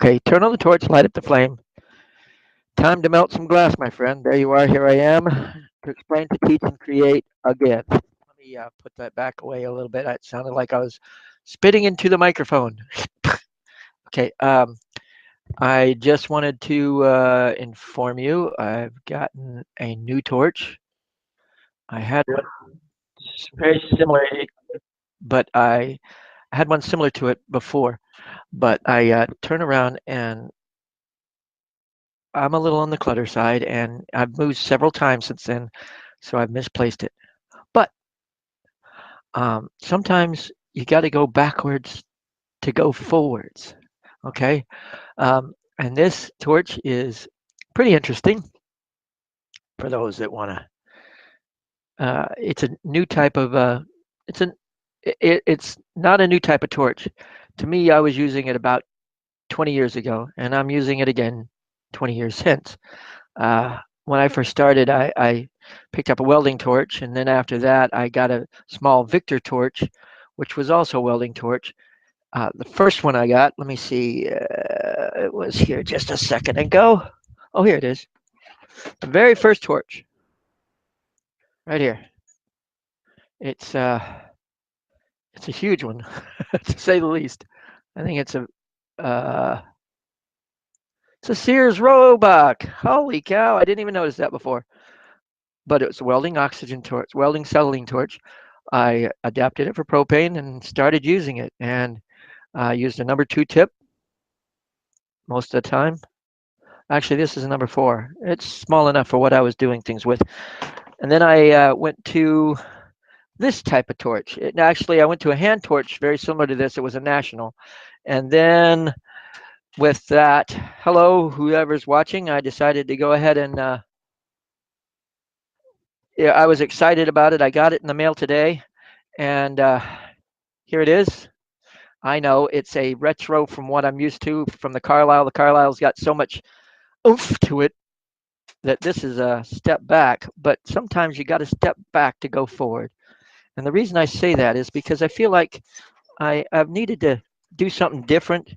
Okay, turn on the torch, light up the flame. Time to melt some glass, my friend. There you are. Here I am to explain, to teach, and create again. Let me put that back away a little bit. It sounded like I was spitting into the microphone. Okay, I just wanted to inform you I've gotten a new torch. I had one very similar, but I had one similar to it before. But I turn around and I'm a little on the clutter side, and I've moved several times since then, so I've misplaced it. But sometimes you got to go backwards to go forwards. Okay, and this torch is pretty interesting for those that want to. It's a new type of. It's an. It's not a new type of torch. To me, I was using it about 20 years ago, and I'm using it again 20 years since. When I first started, I picked up a welding torch, and then after that, I got a small Victor torch, which was also a welding torch. The first one I got, let me see, it was here just a second ago. Oh, here it is. The very first torch, right here. It's it's a huge one, to say the least. I think uh, it's a Sears Roebuck. Holy cow! I didn't even notice that before. But it was a welding oxygen torch, welding acetylene torch. I adapted it for propane and started using it, and I used a number 2 tip most of the time. Actually, this is a number 4. It's small enough for what I was doing things with. And then I went to this type of torch. Actually, I went to a hand torch very similar to this. It was a national. And then with that, hello, whoever's watching, I decided to go ahead and yeah, I was excited about it. I got it in the mail today, and here it is. I know it's a retro from what I'm used to from the Carlisle. The Carlisle's got so much oomph to it that this is a step back, but sometimes you got to step back to go forward. And the reason I say that is because I feel like I've needed to do something different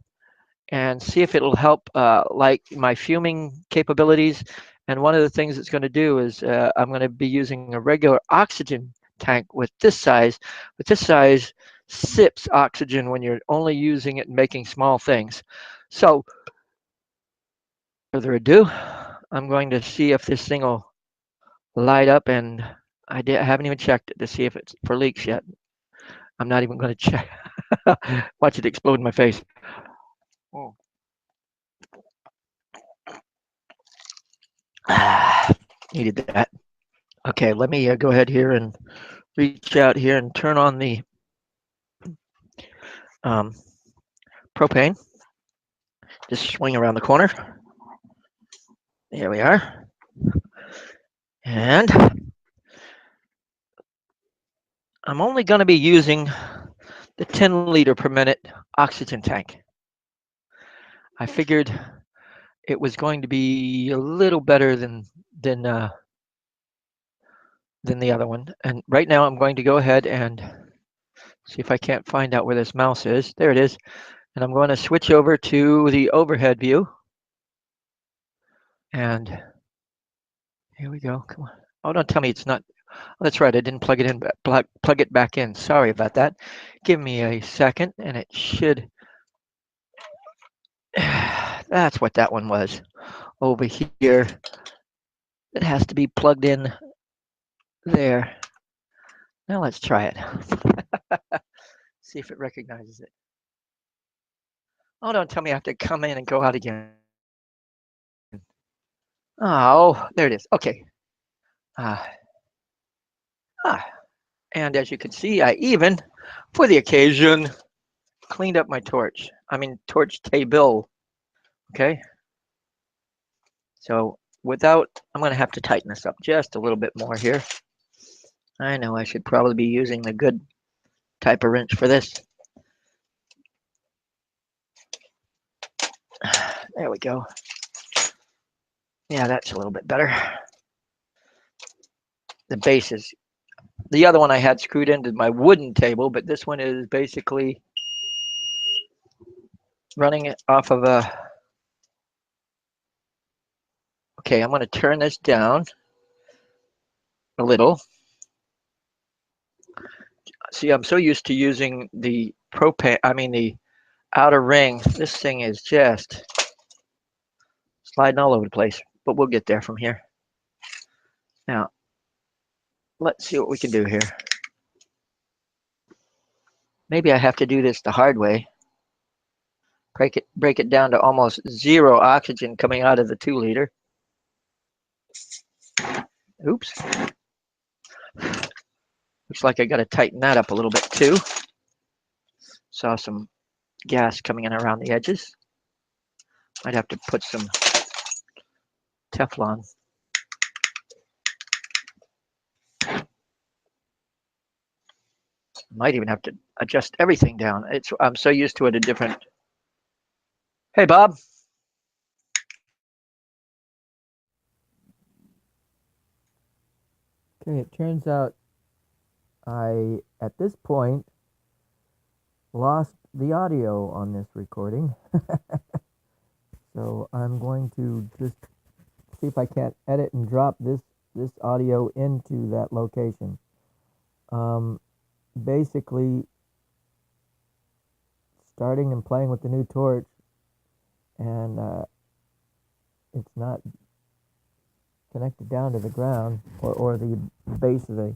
and see if it'll help like my fuming capabilities. And one of the things it's going to do is I'm going to be using a regular oxygen tank with this size, but this size sips oxygen when you're only using it and making small things. So, further ado, I'm going to see if this thing will light up, and I haven't even checked it to see if it's for leaks yet. I'm not even going to check. Watch it explode in my face. Oh. Needed that. Okay, let me go ahead here and reach out here and turn on the um, propane. Just swing around the corner. There we are. And I'm only going to be using the 10 liter per minute oxygen tank. I figured it was going to be a little better than the other one. And right now I'm going to go ahead and see if I can't find out where this mouse is. There it is. And I'm going to switch over to the overhead view. And here we go. Come on. Oh, don't tell me it's not. Oh, that's right. I didn't plug it in. Plug it back in. Sorry about that. Give me a second, and it should. That's what that one was. Over here, it has to be plugged in there. Now let's try it. See if it recognizes it. Oh, don't tell me I have to come in and go out again. Oh, there it is. Okay. Ah. And as you can see, I even, for the occasion, cleaned up my torch. I mean, torch table. Okay. So I'm going to have to tighten this up just a little bit more here. I know I should probably be using the good type of wrench for this. There we go. Yeah, that's a little bit better. The base is, the other one I had screwed into my wooden table, but this one is basically running it off of a Okay, I'm going to turn this down a little. See, I'm so used to using the the outer ring. This thing is just sliding all over the place, but we'll get there from here. Now, let's see what we can do here. Maybe I have to do this the hard way. Break it down to almost zero oxygen coming out of the 2 liter. Oops. Looks like I got to tighten that up a little bit too. Saw some gas coming in around the edges. Might have to put some Teflon. Might even have to adjust everything down. I'm so used to it a different. Hey, Bob. Okay, it turns out I, at this point, lost the audio on this recording. So I'm going to just see if I can't edit and drop this audio into that location. Basically, starting and playing with the new torch, and it's not connected down to the ground or the base of the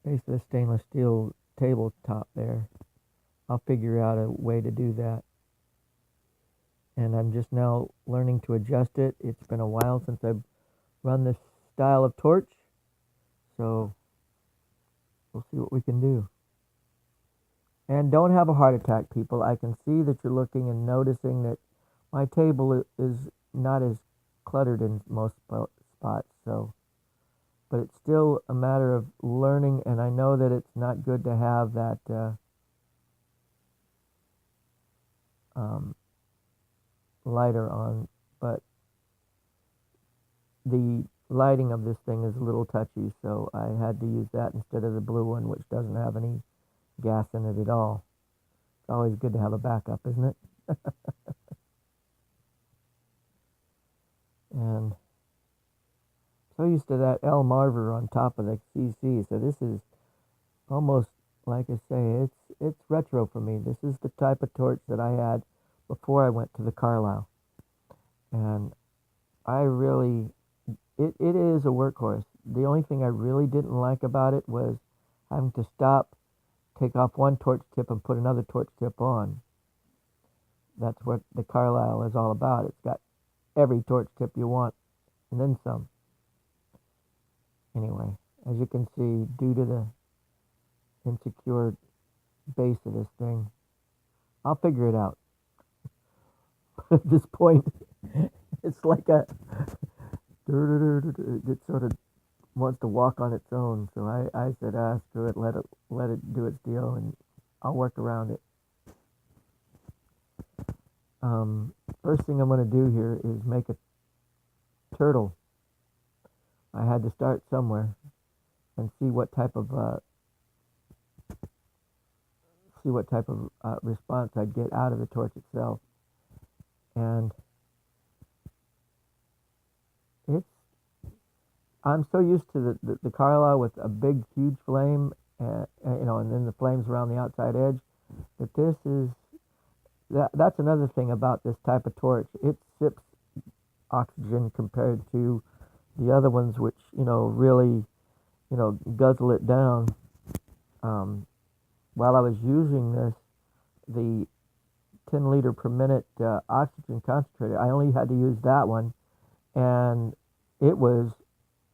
base of the stainless steel tabletop there. I'll figure out a way to do that. And I'm just now learning to adjust it. It's been a while since I've run this style of torch, so we'll see what we can do. And don't have a heart attack, people. I can see that you're looking and noticing that my table is not as cluttered in most spots, so, but it's still a matter of learning, and I know that it's not good to have that lighter on, but the lighting of this thing is a little touchy, so I had to use that instead of the blue one, which doesn't have any gas in it at all. It's always good to have a backup, isn't it? And so used to that L Marver on top of the CC, so this is almost, like I say, it's retro for me. This is the type of torch that I had before I went to the Carlisle, and I really, it is a workhorse. The only thing I really didn't like about it was having to stop, take off one torch tip and put another torch tip on. That's what the Carlisle is all about. It's got every torch tip you want and then some. Anyway, as you can see, due to the insecure base of this thing, I'll figure it out. But at this point, it's like it sort of wants to walk on its own. So I said, screw it, let it do its deal, and I'll work around it. First thing I'm going to do here is make a turtle. I had to start somewhere and see what type of response I'd get out of the torch itself. And I'm so used to the Carlisle with a big, huge flame, and then the flames around the outside edge. But that's another thing about this type of torch. It sips oxygen compared to the other ones, which really guzzle it down. While I was using this, the 10 liter per minute oxygen concentrator, I only had to use that one, and it was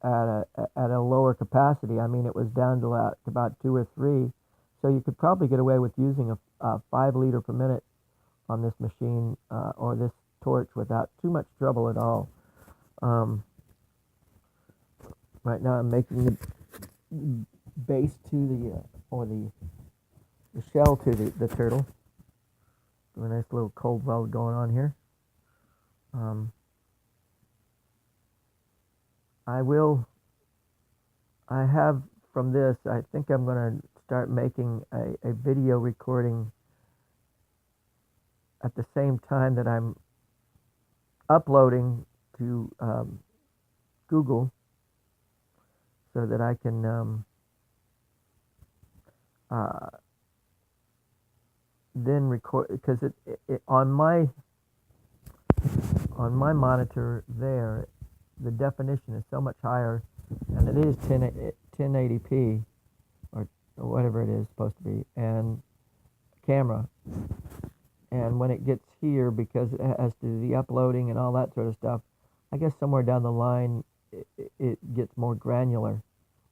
at a lower capacity. I mean, it was down to about 2 or 3, so you could probably get away with using a 5 liter per minute on this machine or this torch without too much trouble at all. Right now I'm making the base to the shell to the turtle. A nice little cold weld going on here. I have from this, I think I'm going to start making a video recording at the same time that I'm uploading to Google, so that I can uh, then record, because it on my monitor there, the definition is so much higher, and it is 1080p, or whatever it is supposed to be, and camera. And when it gets here, because it has to do the uploading and all that sort of stuff, I guess somewhere down the line it gets more granular.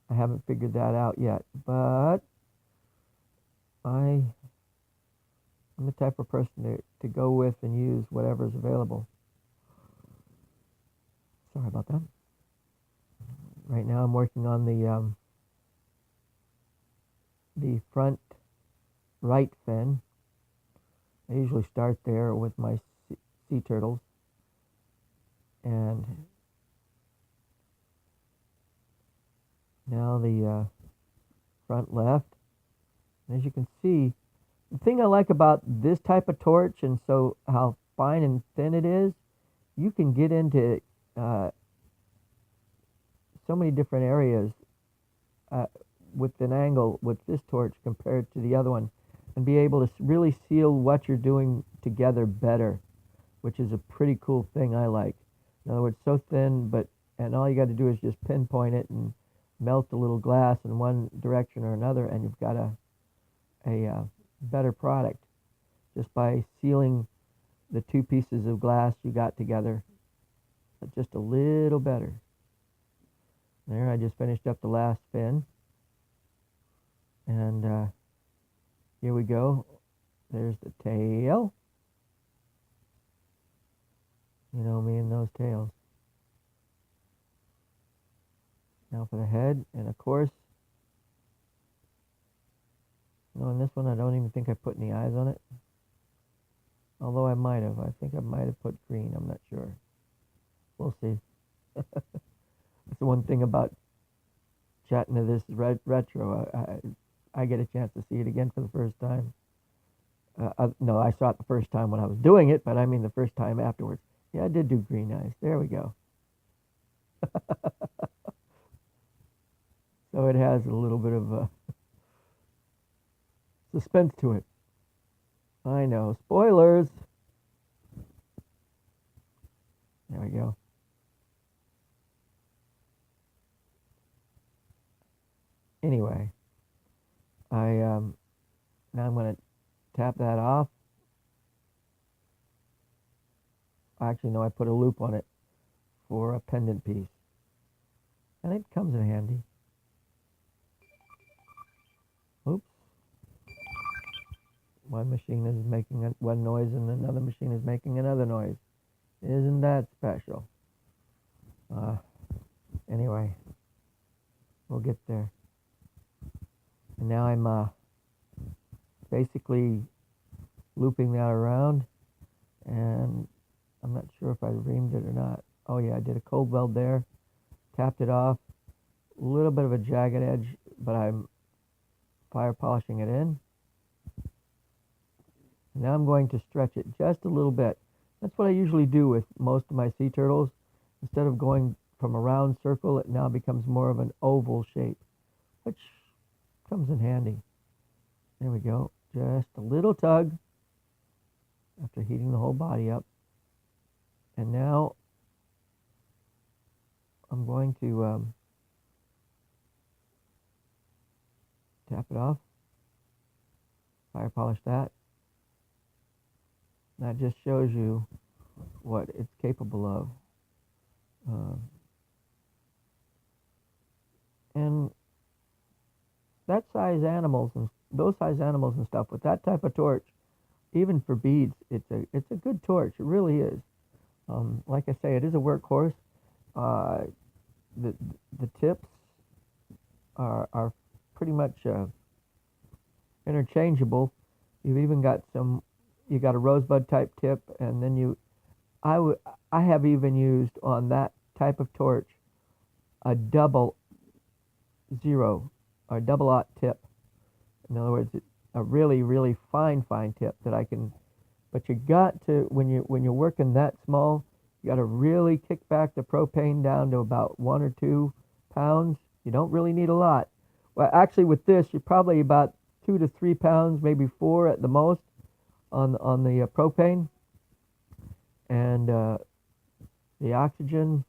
I haven't figured that out yet, but I'm the type of person to go with and use whatever's available. Sorry about that. Right now I'm working on the front right fin. I usually start there with my sea turtles, and now the front left. And as you can see, the thing I like about this type of torch, and so how fine and thin it is, you can get into uh, so many different areas uh, with an angle with this torch compared to the other one, and be able to really seal what you're doing together better, which is a pretty cool thing I like. In other words, so thin, and all you got to do is just pinpoint it and melt a little glass in one direction or another, and you've got a better product just by sealing the two pieces of glass you got together, but just a little better. There, I just finished up the last fin, and here we go. There's the tail. You know me and those tails. Now for the head, and of course, on this one I don't even think I put any eyes on it. Although I might have. I think I might have put green. I'm not sure. We'll see. That's the one thing about chatting to this retro. I get a chance to see it again for the first time. No, I saw it the first time when I was doing it, but I mean the first time afterwards. Yeah, I did do green eyes. There we go. So it has a little bit of suspense to it. I know. Spoilers. There we go. Anyway, now I'm going to tap that off. Actually, no, I put a loop on it for a pendant piece, and it comes in handy. Oops. One machine is making one noise and another machine is making another noise. Isn't that special? Anyway, we'll get there. And now I'm basically looping that around, and I'm not sure if I reamed it or not. Oh yeah, I did a cold weld there, tapped it off, a little bit of a jagged edge, but I'm fire polishing it in. Now I'm going to stretch it just a little bit. That's what I usually do with most of my sea turtles. Instead of going from a round circle, it now becomes more of an oval shape, which comes in handy. There we go. Just a little tug after heating the whole body up. And now I'm going to tap it off, fire polish that. That just shows you what it's capable of. And that size animals and those size animals and stuff with that type of torch, even for beads, it's a good torch. It really is. Like I say, it is a workhorse. The tips are pretty much interchangeable. You've even got you got a rosebud type tip, and then I have even used on that type of torch a double zero or double aught tip. In other words, a really, really fine tip that I can But you got to, when you're working that small, you got to really kick back the propane down to about 1 or 2 pounds. You don't really need a lot. Well, actually, with this, you're probably about 2 to 3 pounds, maybe 4 at the most, on the propane, and the oxygen.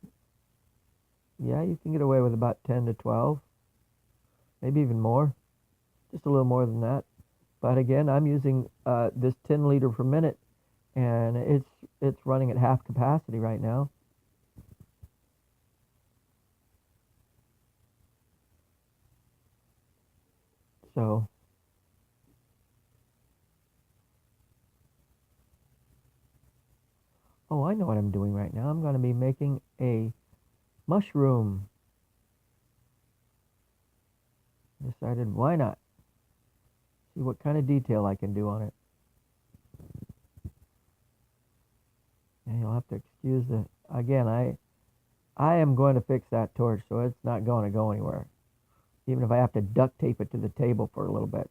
Yeah, you can get away with about 10 to 12, maybe even more, just a little more than that. But again, I'm using this 10 liter per minute, and it's running at half capacity right now. So, oh, I know what I'm doing right now. I'm going to be making a mushroom. Decided why not? See what kind of detail I can do on it. And you'll have to excuse the again. I am going to fix that torch, so it's not going to go anywhere. Even if I have to duct tape it to the table for a little bit.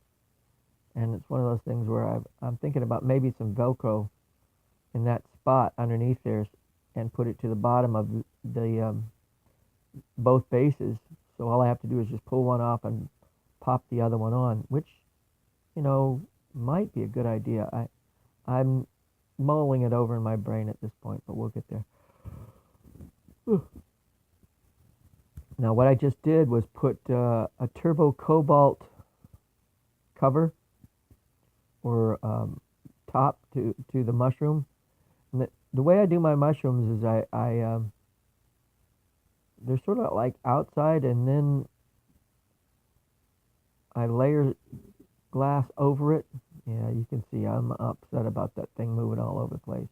And it's one of those things where I'm thinking about maybe some Velcro in that spot underneath there, and put it to the bottom of the both bases. So all I have to do is just pull one off and pop the other one on, which, you know, might be a good idea. I'm mulling it over in my brain at this point, but we'll get there. Whew. Now, what I just did was put a turbo cobalt cover or top to the mushroom. And the way I do my mushrooms is they're sort of like outside, and then I layer glass over it. Yeah, you can see I'm upset about that thing moving all over the place.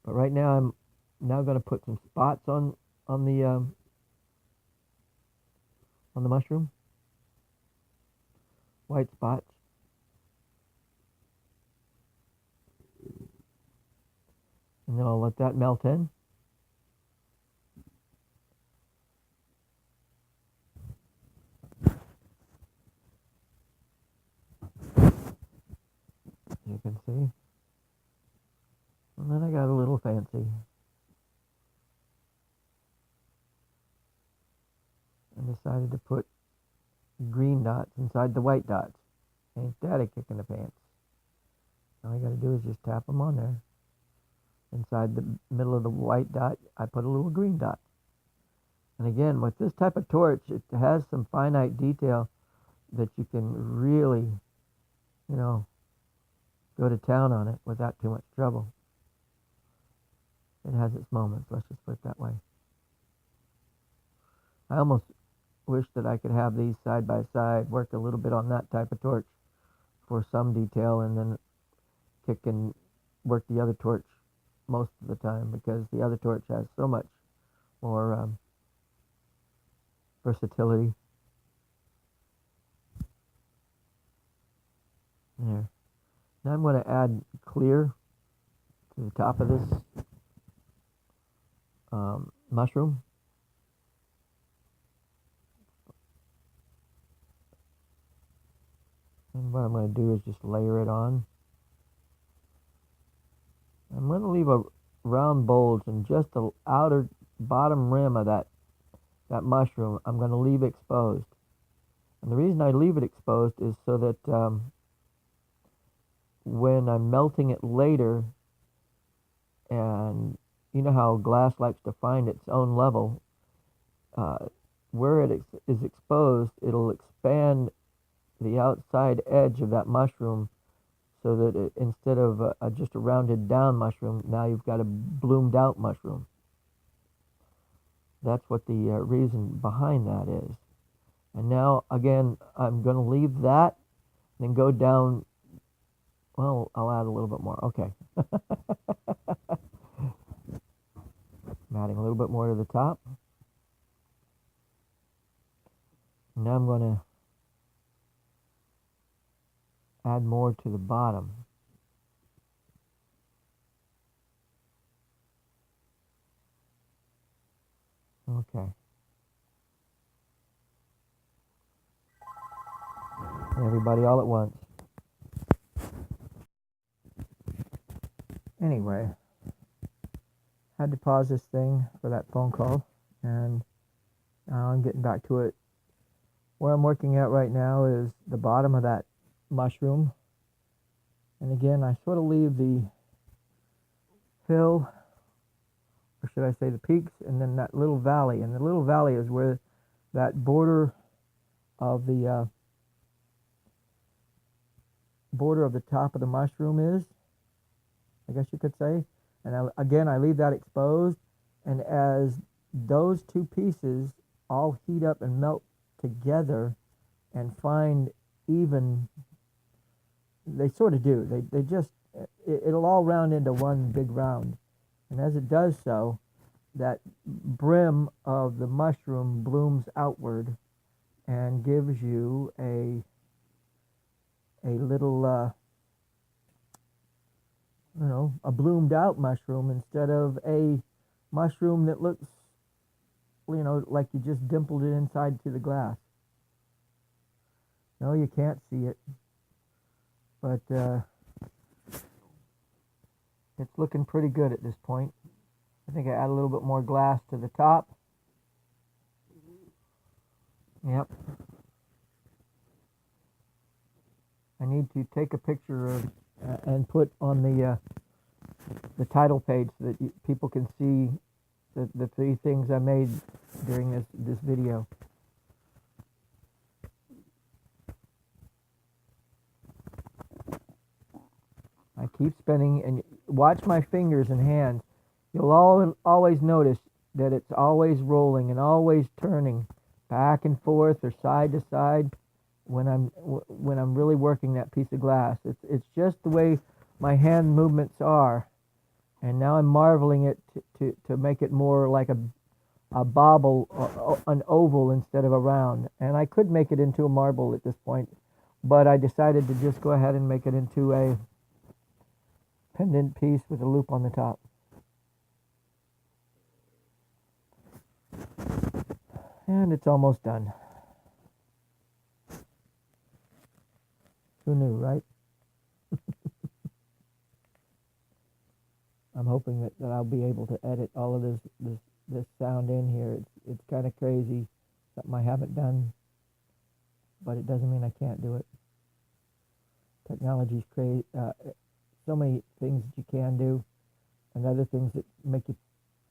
But right now I'm now going to put some spots on the mushroom, white spots, and then I'll let that melt in. You can see. And then I got a little fancy and decided to put green dots inside the white dots. Ain't that a kick in the pants? All I got to do is just tap them on there. Inside the middle of the white dot, I put a little green dot. And again, with this type of torch, it has some finite detail that you can really, you know, go to town on it without too much trouble. It has its moments, let's just put it that way. I almost wish that I could have these side by side, work a little bit on that type of torch for some detail, and then kick and work the other torch most of the time, because the other torch has so much more versatility. There. Now I'm going to add clear to the top of this mushroom. And what I'm going to do is just layer it on. I'm going to leave a round bulge in just the outer bottom rim of that mushroom. I'm going to leave exposed. And the reason I leave it exposed is so that when I'm melting it later, and you know how glass likes to find its own level, where it is exposed, it'll expand the outside edge of that mushroom, so that instead of just a rounded down mushroom, now you've got a bloomed out mushroom. That's what the reason behind that is. And now, again, I'm going to leave that, then go down. Well, I'll add a little bit more. Okay. I'm adding a little bit more to the top. Now I'm going to add more to the bottom. Okay. Everybody all at once. Anyway, had to pause this thing for that phone call, and now I'm getting back to it. Where I'm working at right now is the bottom of that mushroom. And again, I sort of leave the hill, or should I say the peaks, and then that little valley. And the little valley is where that border of the top of the mushroom is, I guess you could say. And again, I leave that exposed. And as those two pieces all heat up and melt together and find even, they sort of do. They just, it'll all round into one big round. And as it does so, that brim of the mushroom blooms outward and gives you a little, a bloomed out mushroom instead of a mushroom that looks, like you just dimpled it inside to the glass. No, you can't see it, but it's looking pretty good at this point. I think I add a little bit more glass to the top. Yep. I need to take a picture of and put on the title page so that people can see the three things I made during this video. I keep spinning, and watch my fingers and hands. You'll always notice that it's always rolling and always turning back and forth or side to side when I'm really working that piece of glass. It's just the way my hand movements are, and now I'm marveling it to make it more like a bobble, an oval instead of a round. And I could make it into a marble at this point, but I decided to just go ahead and make it into a pendant piece with a loop on the top. And it's almost done. Who knew, right? I'm hoping that I'll be able to edit all of this sound in here. It's kind of crazy, something I haven't done, but it doesn't mean I can't do it. Technology's crazy. So many things that you can do, and other things that make you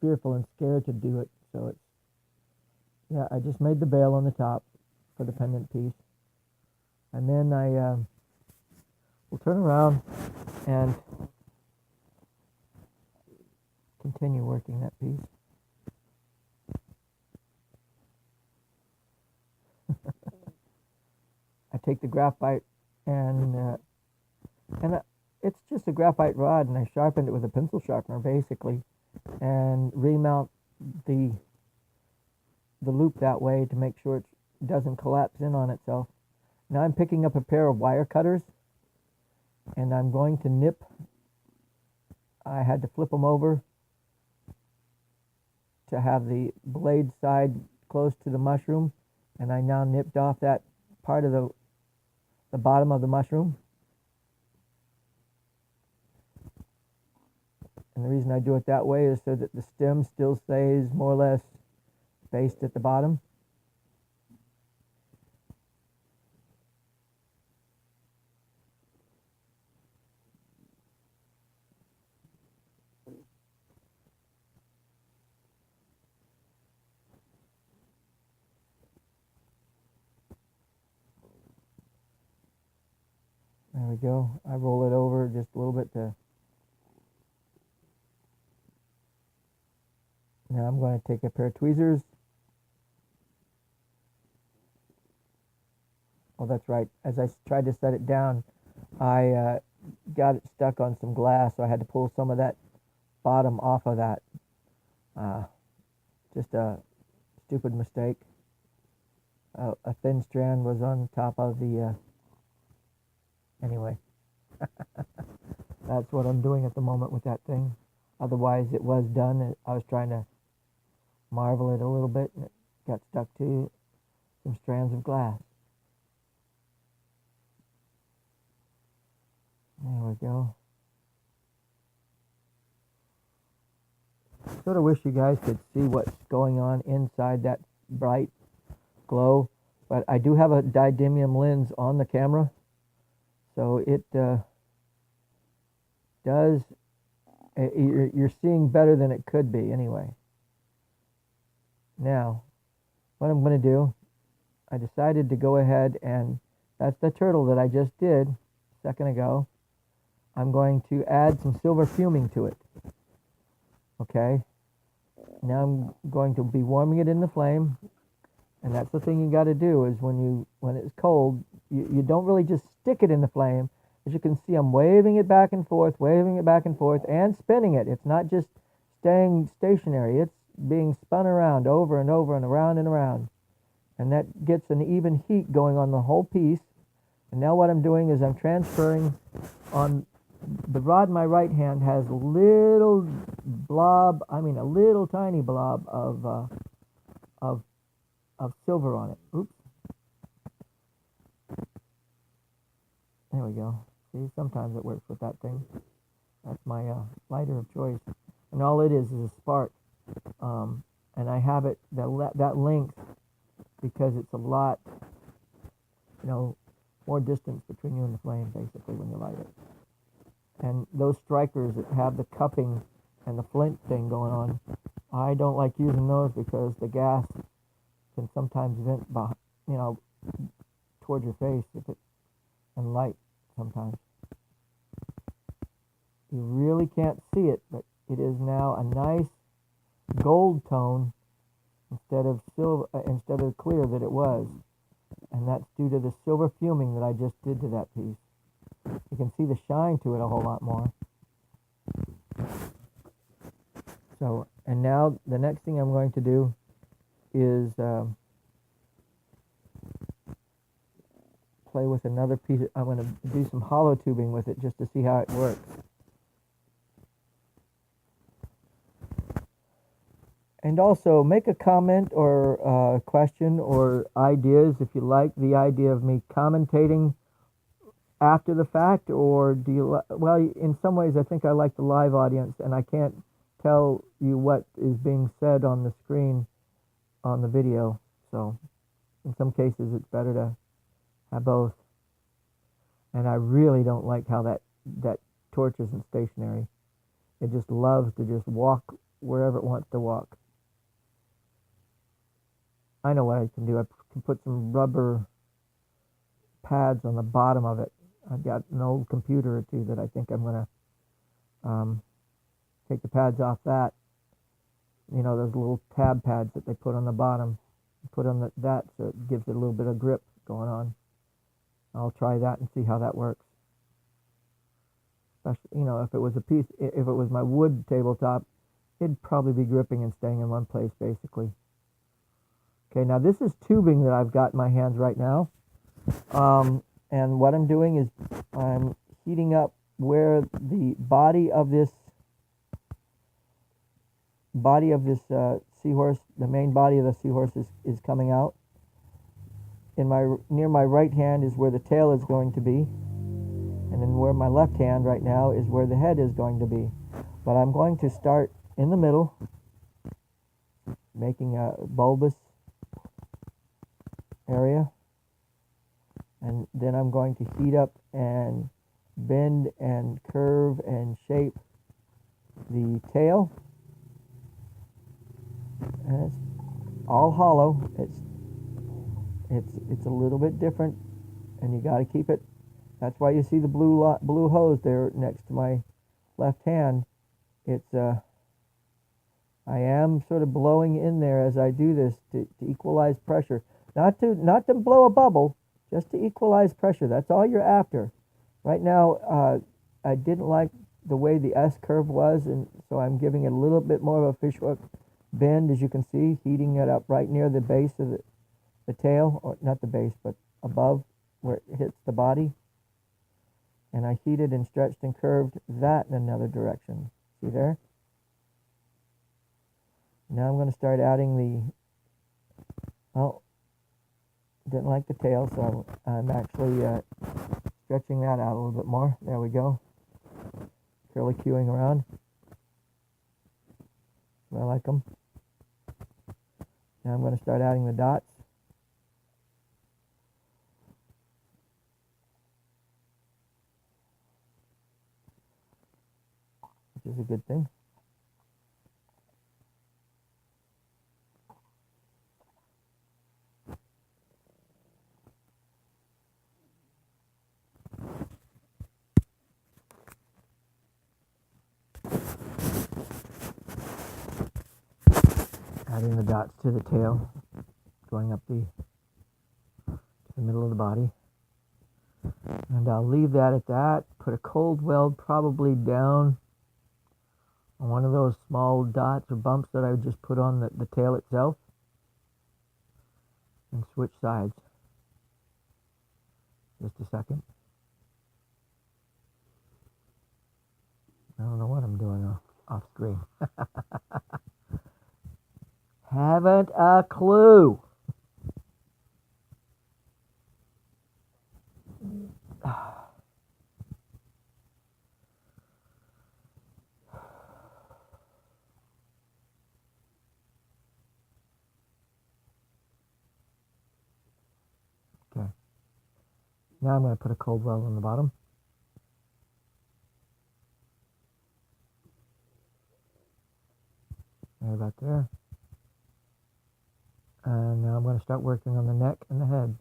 fearful and scared to do it. So yeah, I just made the bail on the top for the pendant piece, and then I will turn around and continue working that piece. I take the graphite and it's just a graphite rod, and I sharpened it with a pencil sharpener basically, and remount the loop that way to make sure it doesn't collapse in on itself. Now I'm picking up a pair of wire cutters, and I'm going to nip. I had to flip them over to have the blade side close to the mushroom, and I now nipped off that part of the bottom of the mushroom. And the reason I do it that way is so that the stem still stays more or less spaced at the bottom. There we go. I roll it over just a little bit to... Now I'm going to take a pair of tweezers. Oh, that's right. As I tried to set it down, I got it stuck on some glass, so I had to pull some of that bottom off of that. Just a stupid mistake. A thin strand was on top of the... Anyway, that's what I'm doing at the moment with that thing. Otherwise, it was done. I was trying to marvel it a little bit, and it got stuck to some strands of glass. There we go. sort of wish you guys could see what's going on inside that bright glow, but I do have a didymium lens on the camera, so it does, you're seeing better than it could be anyway. Now, what I'm going to do, I decided to go ahead and, that's the turtle that I just did a second ago. I'm going to add some silver fuming to it. Okay, now I'm going to be warming it in the flame, and that's the thing you got to do is when it's cold, you don't really just stick it in the flame. As you can see, I'm waving it back and forth, and spinning it. It's not just staying stationary. It's being spun around over and over and around and around. And that gets an even heat going on the whole piece. And now what I'm doing is I'm transferring on the rod in my right hand has a little blob, a little tiny blob of silver on it. Oops. There we go. See, sometimes it works with that thing. That's my lighter of choice. And all it is a spark. And I have it that length because it's a lot, more distance between you and the flame, basically, when you light it. And those strikers that have the cupping and the flint thing going on, I don't like using those because the gas can sometimes vent, toward your face and light sometimes. You really can't see it, but it is now a nice gold tone instead of clear that it was. And that's due to the silver fuming that I just did to that piece. You can see the shine to it a whole lot more. So, and now the next thing I'm going to do is play with another piece. I'm going to do some hollow tubing with it just to see how it works. And also make a comment or question or ideas if you like the idea of me commentating after the fact, or do you well, in some ways I think I like the live audience, and I can't tell you what is being said on the screen on the video, so in some cases it's better to have both. And I really don't like how that torch isn't stationary. It just loves to just walk wherever it wants to walk. I know what I can do. I can put some rubber pads on the bottom of it. I've got an old computer or two that I think I'm going to take the pads off that. Those little tab pads that they put on the bottom. Put on that so it gives it a little bit of grip going on. I'll try that and see how that works. Especially, if it was my wood tabletop, it'd probably be gripping and staying in one place basically. Okay, now this is tubing that I've got in my hands right now. And what I'm doing is I'm heating up where the body of this seahorse, the main body of the seahorse is coming out. Near my right hand is where the tail is going to be. And then where my left hand right now is where the head is going to be. But I'm going to start in the middle, making a bulbous area. And then I'm going to heat up and bend and curve and shape the tail. And it's all hollow. It's a little bit different, and you got to keep it. That's why you see the blue hose there next to my left hand. It's I am sort of blowing in there as I do this to equalize pressure. Not to blow a bubble, just to equalize pressure. That's all you're after. Right now, I didn't like the way the S curve was, and so I'm giving it a little bit more of a fishhook bend, as you can see, heating it up right near the base of the tail, or not the base, but above where it hits the body. And I heated and stretched and curved that in another direction. See there? Now I'm going to start adding didn't like the tail, so I'm actually stretching that out a little bit more. There we go. Curlicuing around. I like them. Now I'm going to start adding the dots. Which is a good thing. Adding the dots to the tail, going up the middle of the body. And I'll leave that at that. Put a cold weld probably down on one of those small dots or bumps that I just put on the tail itself. And switch sides. Just a second. I don't know what I'm doing off screen. Haven't a clue. Okay. Now I'm going to put a cold weld on the bottom. Right about there. And now I'm going to start working on the neck and the head.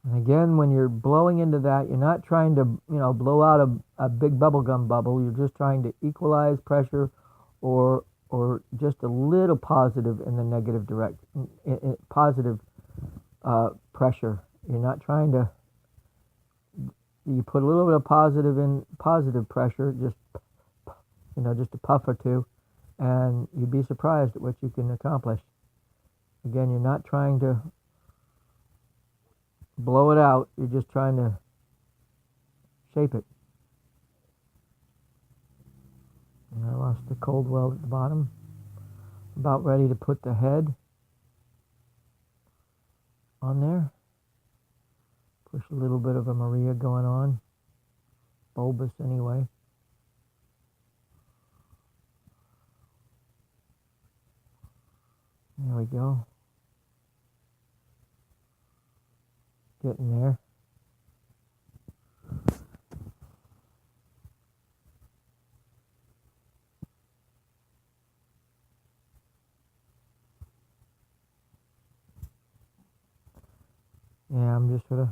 And again, when you're blowing into that, you're not trying to, blow out a big bubblegum bubble. You're just trying to equalize pressure or just a little positive in the negative positive pressure. You're not trying to, you put a little bit of positive in positive pressure, just a puff or two, and you'd be surprised at what you can accomplish. Again, you're not trying to blow it out, you're just trying to shape it. And I lost the cold weld at the bottom. About ready to put the head on there. Push a little bit of a Maria going on. Bulbous anyway. There we go. Getting there. Yeah, I'm just sort of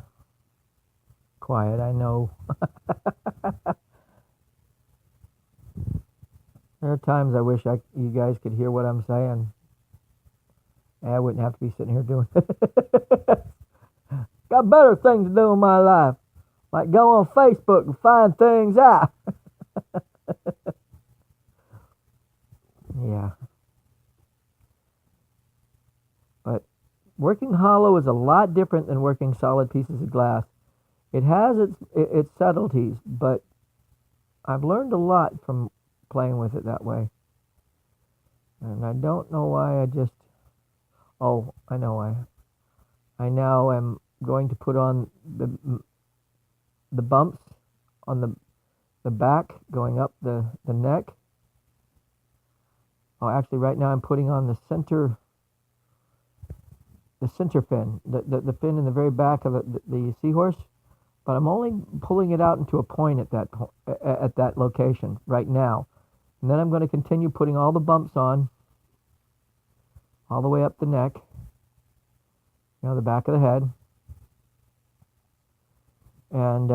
quiet, I know. There are times I wish you guys could hear what I'm saying. I wouldn't have to be sitting here doing it. Got better things to do in my life, like go on Facebook and find things out. Yeah. But working hollow is a lot different than working solid pieces of glass. It has its subtleties, but I've learned a lot from playing with it that way. And I don't know why I know why. I now am going to put on the bumps on the back going up the neck. Oh, actually right now I'm putting on the center fin, the fin in the very back of the seahorse, but I'm only pulling it out into a point at that location right now. And then I'm going to continue putting all the bumps on all the way up the neck, the back of the head. And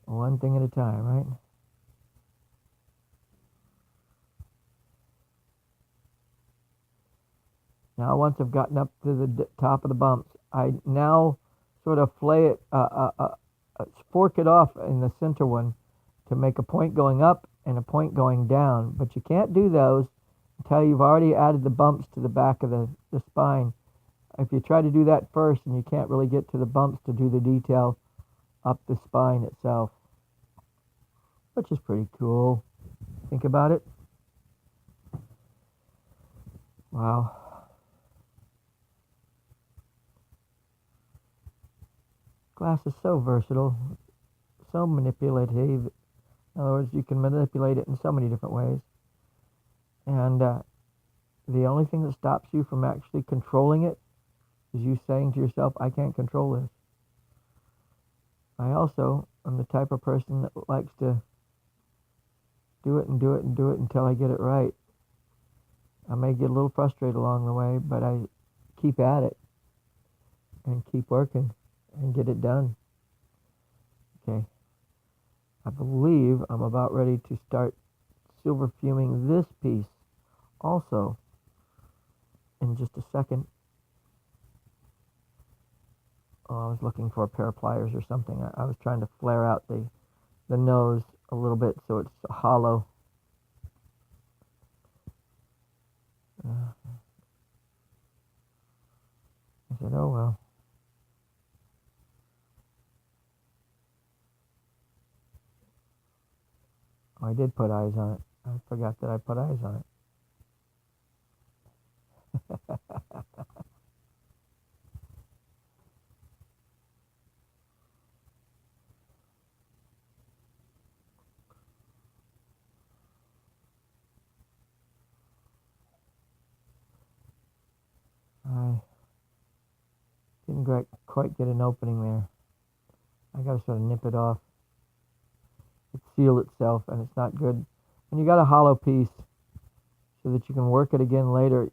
one thing at a time, right? Now, once I've gotten up to the top of the bumps, I now sort of flay it, fork it off in the center one to make a point going up and a point going down. But you can't do those until you've already added the bumps to the back of the spine. If you try to do that first, and you can't really get to the bumps to do the detail up the spine itself, which is pretty cool. Think about it. Wow. Glass is so versatile, so manipulative. In other words, you can manipulate it in so many different ways. And the only thing that stops you from actually controlling it is you saying to yourself, I can't control this. I also am the type of person that likes to do it and do it and do it until I get it right. I may get a little frustrated along the way, but I keep at it and keep working and get it done. Okay. I believe I'm about ready to start silver fuming this piece also in just a second. Oh, I was looking for a pair of pliers or something. I was trying to flare out the nose a little bit so it's hollow. I said, oh well. Oh, I did put eyes on it. I forgot that I put eyes on it. I didn't quite get an opening there. I gotta sort of nip it off. It sealed itself and it's not good. When you got a hollow piece so that you can work it again later.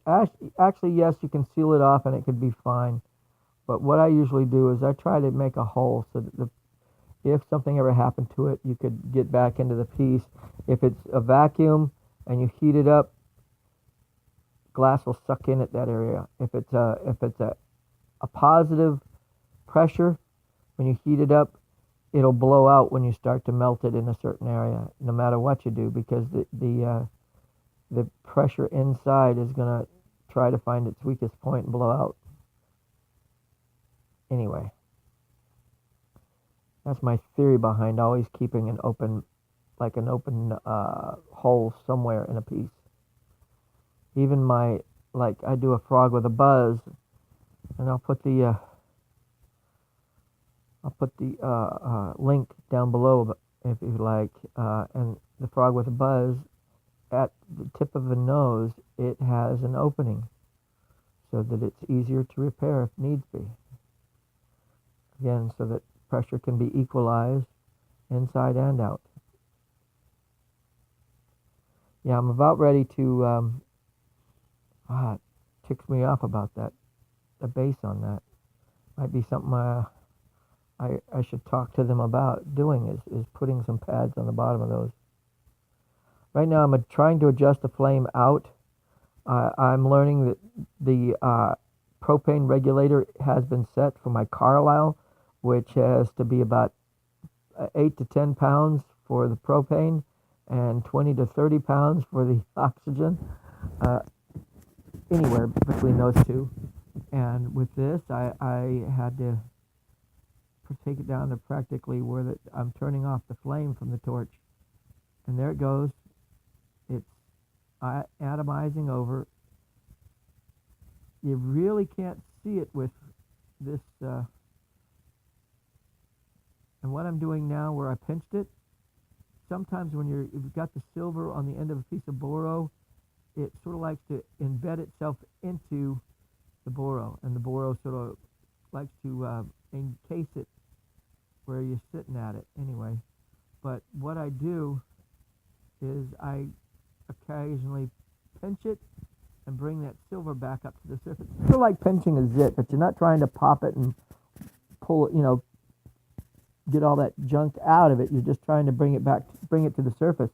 Actually, yes, you can seal it off and it could be fine. But what I usually do is I try to make a hole so that if something ever happened to it, you could get back into the piece. If it's a vacuum and you heat it up, glass will suck in at that area. If it's a positive pressure, when you heat it up, it'll blow out when you start to melt it in a certain area, no matter what you do, because the pressure inside is gonna try to find its weakest point and blow out. Anyway, that's my theory behind always keeping an open hole somewhere in a piece. Even I do a frog with a buzz, and I'll put the link down below if you like. And the frog with a buzz, at the tip of the nose, it has an opening so that it's easier to repair if needs be. Again, so that pressure can be equalized inside and out. Yeah, I'm about ready to, it ticks me off about that, the base on that. Might be something I should talk to them about doing is putting some pads on the bottom of those. Right now I'm trying to adjust the flame out. I'm learning that the propane regulator has been set for my Carlisle, which has to be about 8 to 10 pounds for the propane and 20 to 30 pounds for the oxygen, anywhere between those two. And with this, I had to take it down to practically where I'm turning off the flame from the torch. And there it goes. It's atomizing over. You really can't see it with this. And what I'm doing now where I pinched it, sometimes when you've got the silver on the end of a piece of boro, it sort of likes to embed itself into the boro. And the boro sort of likes to encase it where you're sitting at it anyway. But what I do is I occasionally pinch it and bring that silver back up to the surface. It's sort of like pinching a zit, but you're not trying to pop it and pull it, get all that junk out of it. You're just trying to bring it to the surface.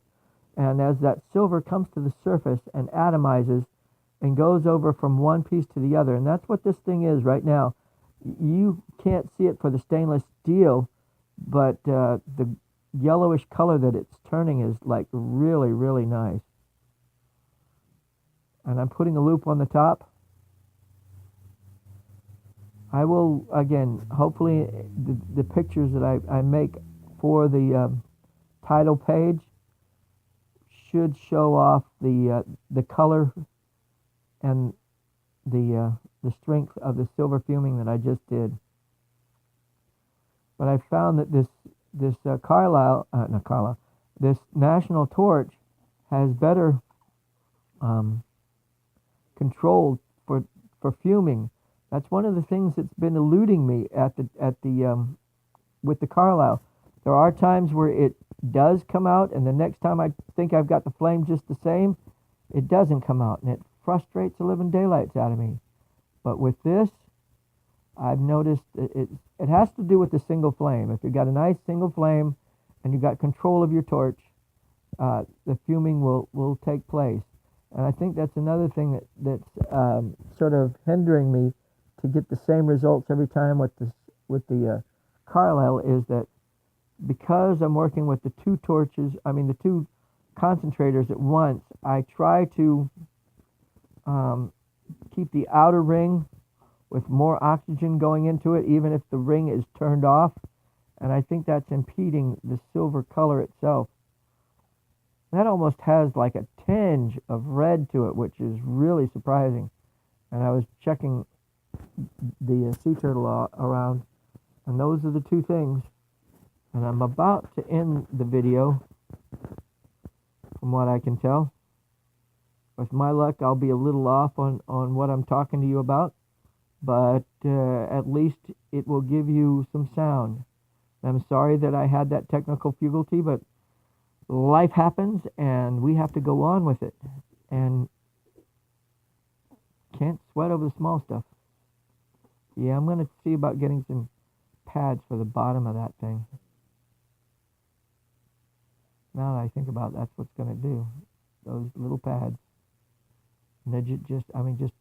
And as that silver comes to the surface and atomizes and goes over from one piece to the other, and that's what this thing is right now. You can't see it for the stainless steel, but the yellowish color that it's turning is like really, really nice. And I'm putting a loop on the top. I will, again, hopefully the pictures that I make for the title page should show off the color and the strength of the silver fuming that I just did. but I found that this not Carlisle, this National Torch has better um, control for fuming. That's one of the things that's been eluding me at the with the Carlisle. There are times where it does come out, and the next time I think I've got the flame just the same, it doesn't come out, and it frustrates the living daylights out of me. But with this, I've noticed it has to do with the single flame. If you've got a nice single flame and you've got control of your torch, the fuming will take place. And I think that's another thing that's sort of hindering me to get the same results every time with the Carlisle is that because I'm working with the two torches, I mean the two concentrators at once, I try to um, keep the outer ring with more oxygen going into it, even if the ring is turned off. And I think that's impeding the silver color itself. That almost has like a tinge of red to it, which is really surprising. And I was checking the sea turtle around, and those are the two things. And I'm about to end the video, from what I can tell. With my luck, I'll be a little off on what I'm talking to you about, but at least it will give you some sound. I'm sorry that I had that technical difficulty, but life happens and we have to go on with it. And can't sweat over the small stuff. Yeah, I'm going to see about getting some pads for the bottom of that thing. Now that I think about it, that's what's going to do. Those little pads. And they just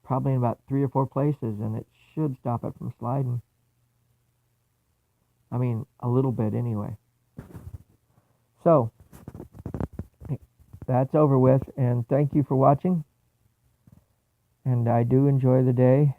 probably in about 3 or 4 places, and it should stop it from sliding. I mean, a little bit anyway. So, that's over with, and thank you for watching. And I do enjoy the day.